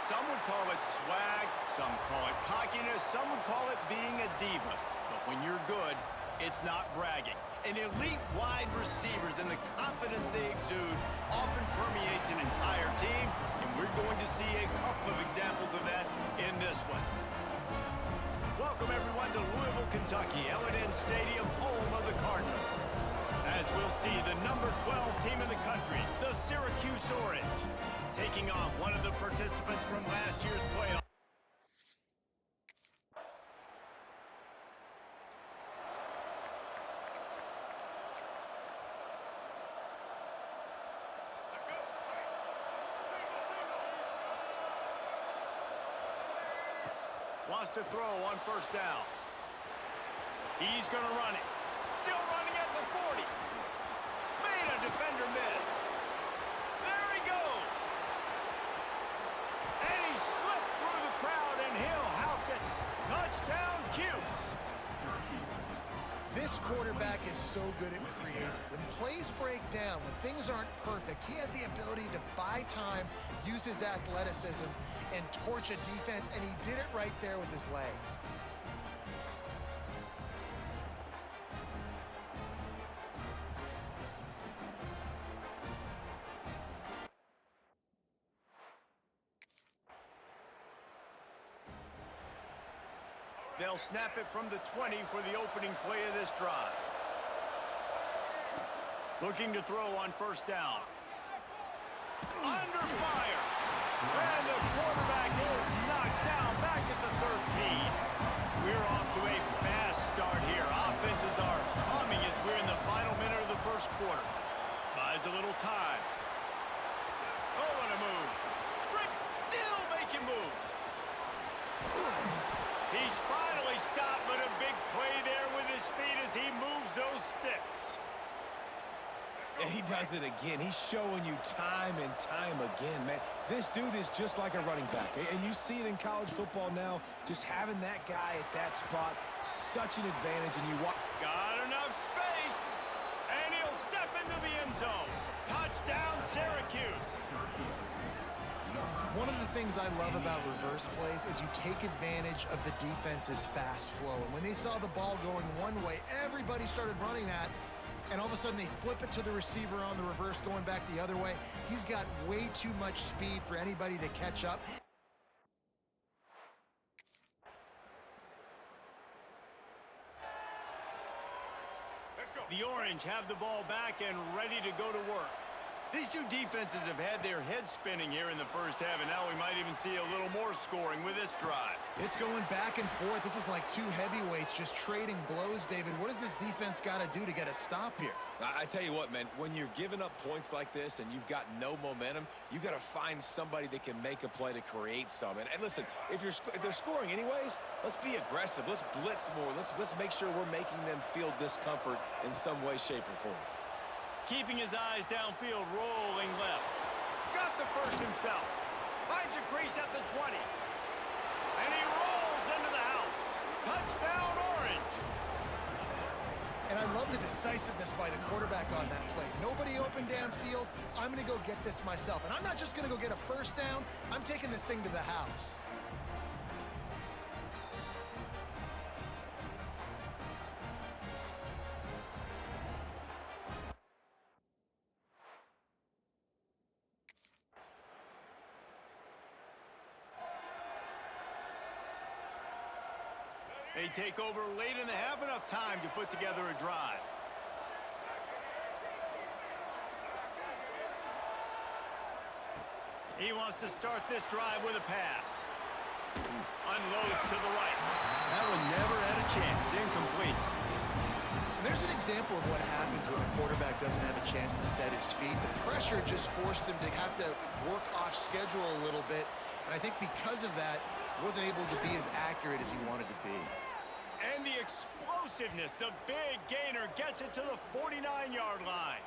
Some would call it swag, some call it cockiness, some would call it being a diva. But when you're good, it's not bragging. And elite wide receivers and the confidence they exude often permeates an entire team, and we're going to see a couple of examples of that in this one. Welcome, everyone, to Louisville, Kentucky, L&N Stadium, home of the Cardinals. As we'll see, the number 12 team in the country, the Syracuse Orange, taking on one of the participants from last year's playoff. Wants to throw on first down. He's going to run it. Still running at the 40. Made a defender miss. There he goes. And he slipped through the crowd, and he'll house it. Touchdown, Cuse. This quarterback is so good at creating. When plays break down, when things aren't perfect, he has the ability to buy time, use his athleticism, and torch a defense, and he did it right there with his legs. They'll snap it from the 20 for the opening play of this drive. Looking to throw on first down. Under fire. And the quarterback is knocked down back at the 13. We're off to a fast start here. Offenses are humming as we're in the final minute of the first quarter. Buys a little time. Oh, what a move. Brick still making moves. He's finally stopped, but a big play there with his feet as he moves those sticks. And he does it again. He's showing you time and time again, man. This dude is just like a running back. And you see it in college football now, just having that guy at that spot, such an advantage. And you watch. Got enough space. And he'll step into the end zone. Touchdown, Syracuse. One of the things I love about reverse plays is you take advantage of the defense's fast flow. And when they saw the ball going one way, everybody started running that. And all of a sudden they flip it to the receiver on the reverse going back the other way. He's got way too much speed for anybody to catch up. The Orange have the ball back and ready to go to work. These two defenses have had their heads spinning here in the first half, and now we might even see a little more scoring with this drive. It's going back and forth. This is like two heavyweights just trading blows, David. What does this defense got to do to get a stop here? I tell you what, man, when you're giving up points like this and you've got no momentum, you got to find somebody that can make a play to create some. And listen, if they're scoring anyways, let's be aggressive. Let's blitz more. Let's make sure we're making them feel discomfort in some way, shape, or form. Keeping his eyes downfield, rolling left. Got the first himself. Finds a crease at the 20. And he rolls into the house. Touchdown, Orange. And I love the decisiveness by the quarterback on that play. Nobody open downfield. I'm going to go get this myself. And I'm not just going to go get a first down. I'm taking this thing to the house. They take over late in the half, enough time to put together a drive. He wants to start this drive with a pass. Unloads to the right. That one never had a chance. Incomplete. There's an example of what happens when a quarterback doesn't have a chance to set his feet. The pressure just forced him to have to work off schedule a little bit. And I think because of that, he wasn't able to be as accurate as he wanted to be. And the explosiveness, the big gainer gets it to the 49-yard line.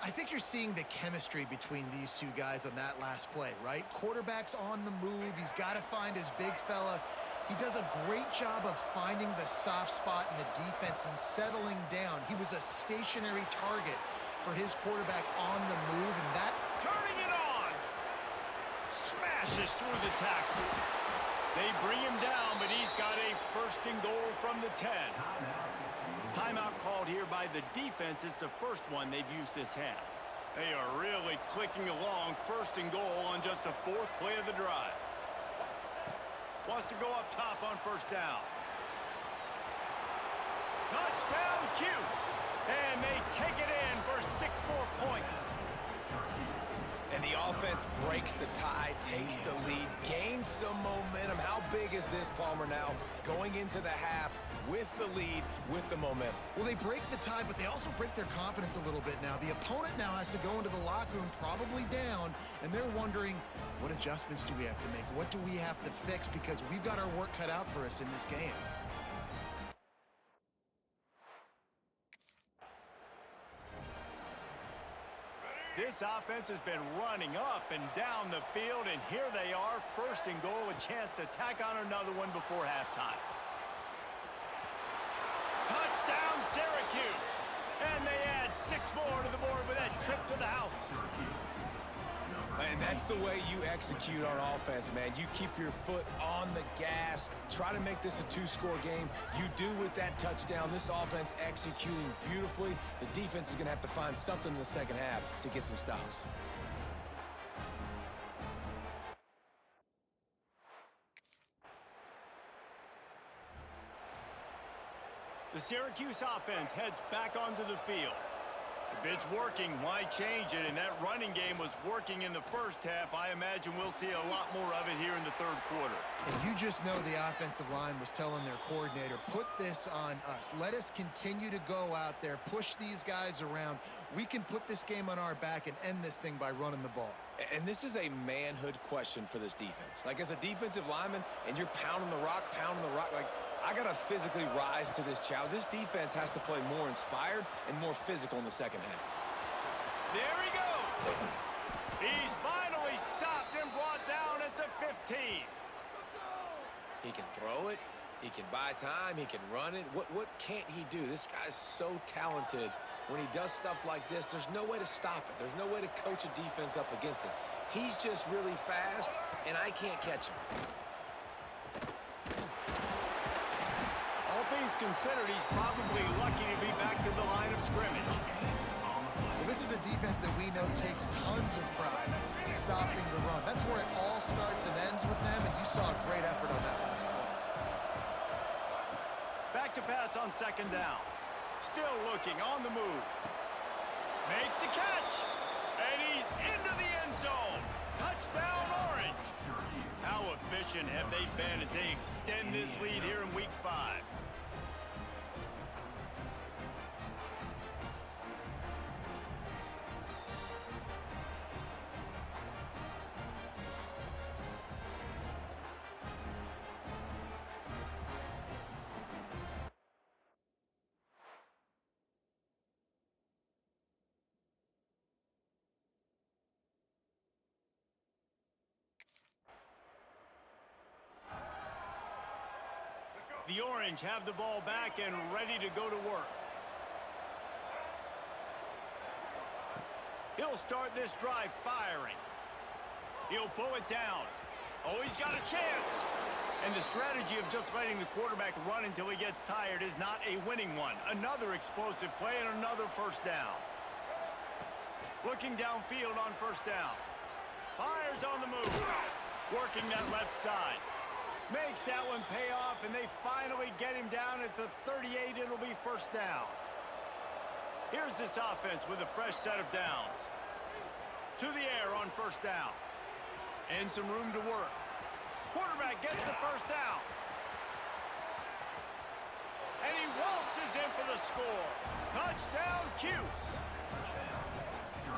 I think you're seeing the chemistry between these two guys on that last play, right? Quarterback's on the move. He's got to find his big fella. He does a great job of finding the soft spot in the defense and settling down. He was a stationary target for his quarterback on the move, and that... Turning it on! Smashes through the tackle. They bring him down, but he's got a first and goal from the 10. Timeout called here by the defense. It's the first one they've used this half. They are really clicking along, first and goal on just the 4th play of the drive. Wants to go up top on first down. Touchdown, Cuse. And they take it in for 6 more points. And the offense breaks the tie, takes the lead, gains some momentum. How big is this, Palmer, now going into the half with the lead, with the momentum? Well, they break the tie, but they also break their confidence a little bit now. The opponent now has to go into the locker room probably down, and they're wondering, what adjustments do we have to make? What do we have to fix? Because we've got our work cut out for us in this game. This offense has been running up and down the field, and here they are, first and goal, a chance to tack on another one before halftime. Touchdown, Syracuse! And they add 6 more to the board with that trip to the house. And that's the way you execute on offense, man. You keep your foot on the gas. Try to make this a 2-score game. You do with that touchdown. This offense executing beautifully. The defense is going to have to find something in the second half to get some stops. The Syracuse offense heads back onto the field. If it's working, why change it? And that running game was working in the first half. I imagine we'll see a lot more of it here in the 3rd quarter. And you just know the offensive line was telling their coordinator, put this on us. Let us continue to go out there, push these guys around. We can put this game on our back and end this thing by running the ball. And this is a manhood question for this defense. Like, as a defensive lineman, and you're pounding the rock, like, I got to physically rise to this challenge. This defense has to play more inspired and more physical in the second half. There he goes. He's finally stopped and brought down at the 15. He can throw it. He can buy time. He can run it. What can't he do? This guy's so talented. When he does stuff like this, there's no way to stop it. There's no way to coach a defense up against this. He's just really fast, and I can't catch him. All things considered, he's probably lucky to be back to the line of scrimmage. Well, this is a defense that we know takes tons of pride stopping the run. That's where it all starts and ends with them, and you saw a great effort on that last play. Back to pass on second down. Still looking, on the move. Makes the catch, and he's into the end zone. Touchdown, Orange. How efficient have they been as they extend this lead here in Week 5? The Orange have the ball back and ready to go to work. He'll start this drive firing. He'll pull it down. Oh, he's got a chance. And the strategy of just letting the quarterback run until he gets tired is not a winning one. Another explosive play and another first down. Looking downfield on first down. Fires on the move. Working that left side. Makes that one pay off, and they finally get him down at the 38. It'll be first down. Here's this offense with a fresh set of downs. To the air on first down. And some room to work. Quarterback gets the first down. And he waltzes in for the score. Touchdown, Cuse.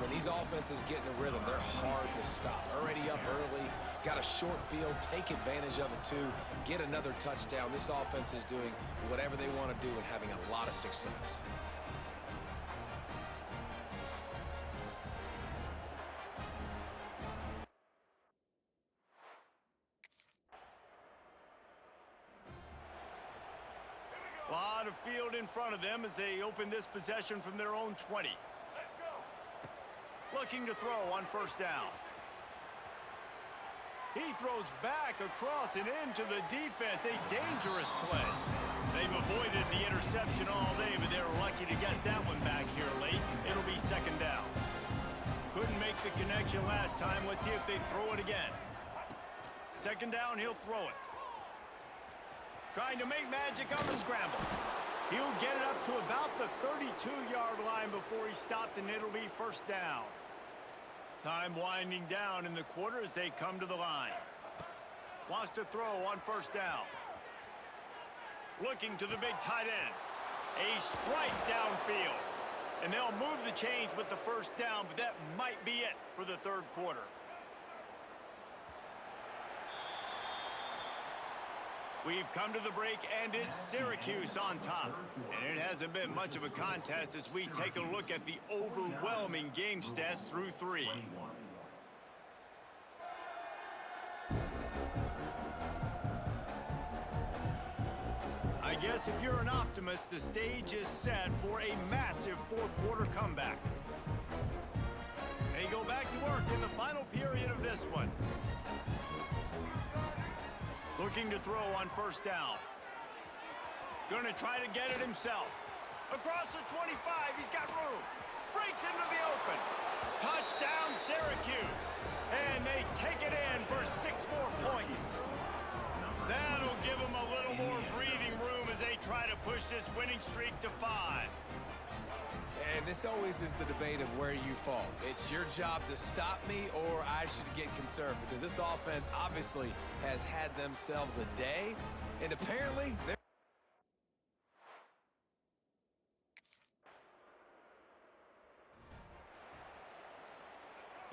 When these offenses get in a rhythm, they're hard to stop. Already up early, got a short field, take advantage of it too, get another touchdown. This offense is doing whatever they want to do and having a lot of success. A lot of field in front of them as they open this possession from their own 20. Looking to throw on first down. He throws back across and into the defense. A dangerous play. They've avoided the interception all day, but they're lucky to get that one back here late. It'll be second down. Couldn't make the connection last time. Let's see if they throw it again. Second down, he'll throw it. Trying to make magic on the scramble. He'll get it up to about the 32-yard line before he stopped, and it'll be first down. Time winding down in the quarter as they come to the line. Wants to throw on first down. Looking to the big tight end. A strike downfield. And they'll move the chains with the first down, but that might be it for the third quarter. We've come to the break, and it's Syracuse on top. And it hasn't been much of a contest as we take a look at the overwhelming game stats through 3. I guess if you're an optimist, the stage is set for a massive fourth quarter comeback. They go back to work in the final period of this one. Looking to throw on first down. Gonna try to get it himself. Across the 25, he's got room. Breaks into the open. Touchdown, Syracuse. And they take it in for 6 more points. That'll give them a little more breathing room as they try to push this winning streak to 5. And this always is the debate of where you fall. It's your job to stop me, or I should get conservative, because this offense obviously has had themselves a day, and apparently they're...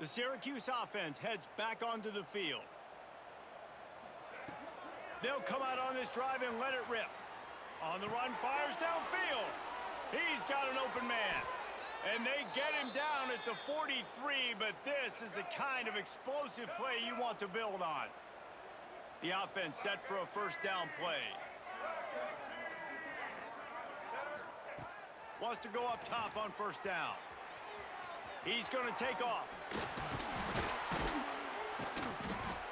The Syracuse offense heads back onto the field. They'll come out on this drive and let it rip. On the run, fires downfield. He's got an open man. And they get him down at the 43, but this is the kind of explosive play you want to build on. The offense set for a first down play. Wants to go up top on first down. He's going to take off.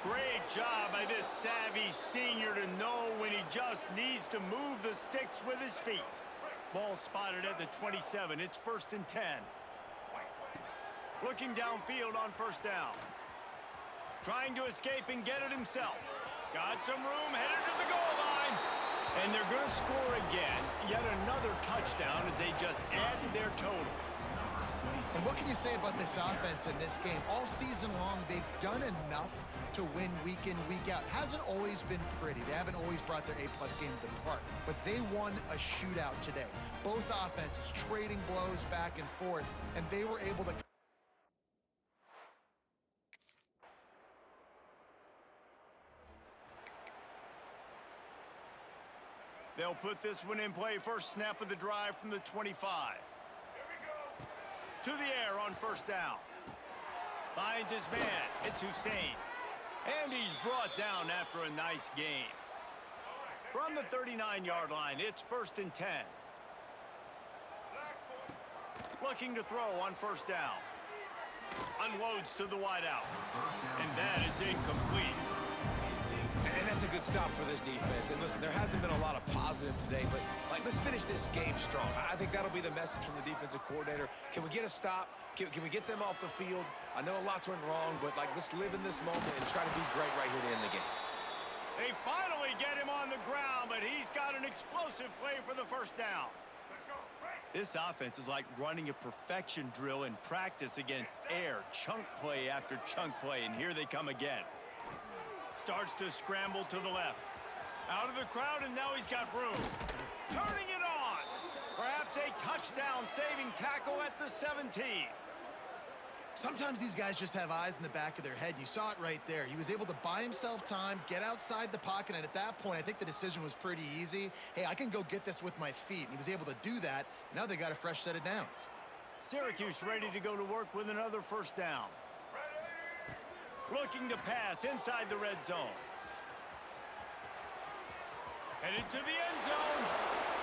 Great job by this savvy senior to know when he just needs to move the sticks with his feet. Ball spotted at the 27. It's first and 10. Looking downfield on first down. Trying to escape and get it himself. Got some room, headed to the goal line. And they're going to score again. Yet another touchdown as they just added their total. And what can you say about this offense in this game? All season long, they've done enough to win week in, week out. Hasn't always been pretty. They haven't always brought their A-plus game to the park. But they won a shootout today. Both offenses trading blows back and forth, and they were able to... They'll put this one in play. First snap of the drive from the 25. To the air on first down. Finds his man. It's Hussein. And he's brought down after a nice gain. From the 39-yard line, it's first and 10. Looking to throw on first down. Unloads to the wideout. And that is incomplete. And that's a good stop for this defense. And listen, there hasn't been a lot of positive today, but let's finish this game strong. I think that'll be the message from the defensive coordinator. Can we get a stop? Can we get them off the field? I know lots went wrong, but let's live in this moment and try to be great right here to end the game. They finally get him on the ground, but he's got an explosive play for the first down. This offense is like running a perfection drill in practice against air. Chunk play after chunk play, and here they come again. Starts to scramble to the left. Out of the crowd, and now he's got room. Turning it on. Perhaps a touchdown-saving tackle at the 17. Sometimes these guys just have eyes in the back of their head. You saw it right there. He was able to buy himself time, get outside the pocket, and at that point, I think the decision was pretty easy. Hey, I can go get this with my feet. And he was able to do that. Now they got a fresh set of downs. Syracuse ready to go to work with another first down. Looking to pass inside the red zone. Headed to the end zone.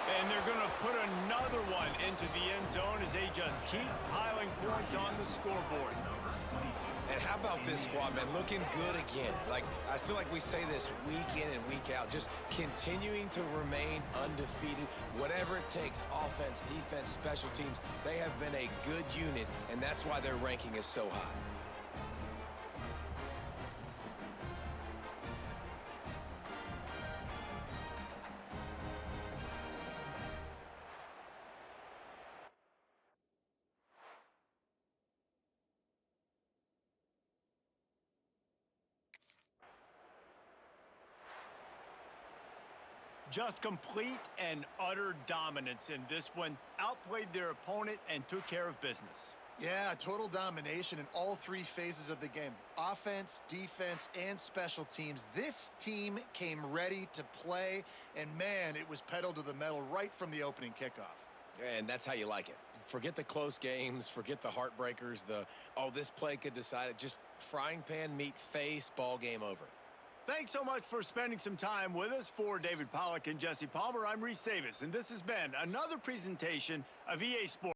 And they're going to put another one into the end zone as they just keep piling points on the scoreboard. And how about this squad, man? Looking good again. Like, I feel like we say this week in and week out, just continuing to remain undefeated. Whatever it takes, offense, defense, special teams, they have been a good unit, and that's why their ranking is so high. Just complete and utter dominance in this one. Outplayed their opponent and took care of business. Yeah, total domination in all three phases of the game. Offense, defense, and special teams. This team came ready to play, and man, it was pedal to the metal right from the opening kickoff. And that's how you like it. Forget the close games, forget the heartbreakers, oh, this play could decide it. Just frying pan meet face, ball game over. Thanks so much for spending some time with us. For David Pollack and Jesse Palmer, I'm Reese Davis, and this has been another presentation of EA Sports.